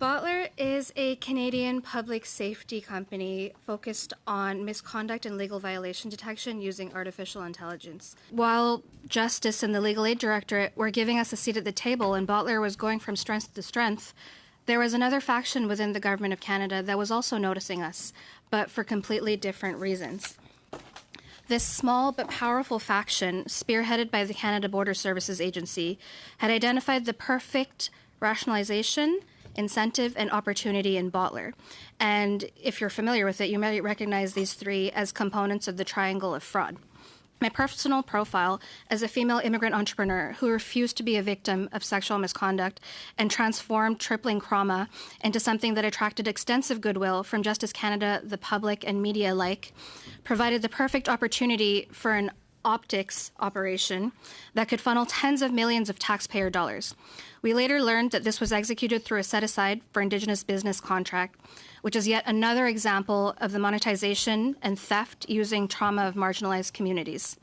Bottler is a Canadian public safety company focused on misconduct and legal violation detection using artificial intelligence. While Justice and the Legal Aid Directorate were giving us a seat at the table and Bottler was going from strength to strength, there was another faction within the Government of Canada that was also noticing us, but for completely different reasons. This small but powerful faction, spearheaded by the Canada Border Services Agency, had identified the perfect rationalization, incentive, and opportunity in Bottler. And if you're familiar with it, you might recognize these three as components of the triangle of fraud. My personal profile as a female immigrant entrepreneur who refused to be a victim of sexual misconduct and transformed tripling trauma into something that attracted extensive goodwill from Justice Canada, the public, and media alike, provided the perfect opportunity for an optics operation that could funnel tens of millions of taxpayer dollars. We later learned that this was executed through a set-aside for Indigenous business contract, which is yet another example of the monetization and theft using trauma of marginalized communities.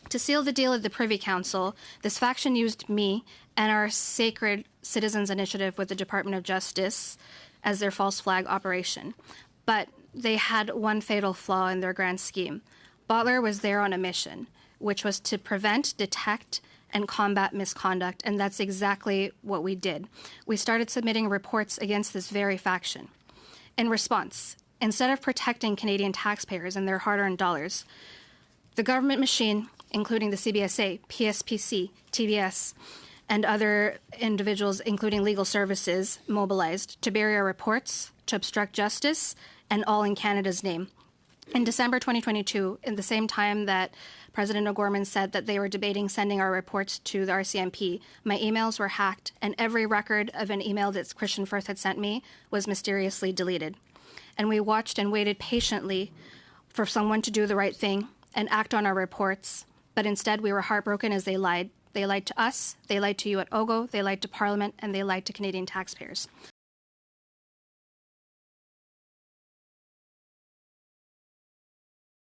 To seal the deal at the Privy Council, this faction used me and our Sacred Citizens Initiative with the Department of Justice as their false flag operation. But they had one fatal flaw in their grand scheme. Bottler was there on a mission, which was to prevent, detect, and combat misconduct, and that's exactly what we did. We started submitting reports against this very faction. In response, instead of protecting Canadian taxpayers and their hard-earned dollars, the government machine, including the CBSA, PSPC, TBS, and other individuals, including legal services, mobilized to bury our reports, to obstruct justice, and all in Canada's name. In December 2022, in the same time that President O'Gorman said that they were debating sending our reports to the RCMP, my emails were hacked, and every record of an email that Christian Firth had sent me was mysteriously deleted. And we watched and waited patiently for someone to do the right thing and act on our reports, but instead we were heartbroken as they lied. They lied to us, they lied to you at OGO, they lied to Parliament, and they lied to Canadian taxpayers.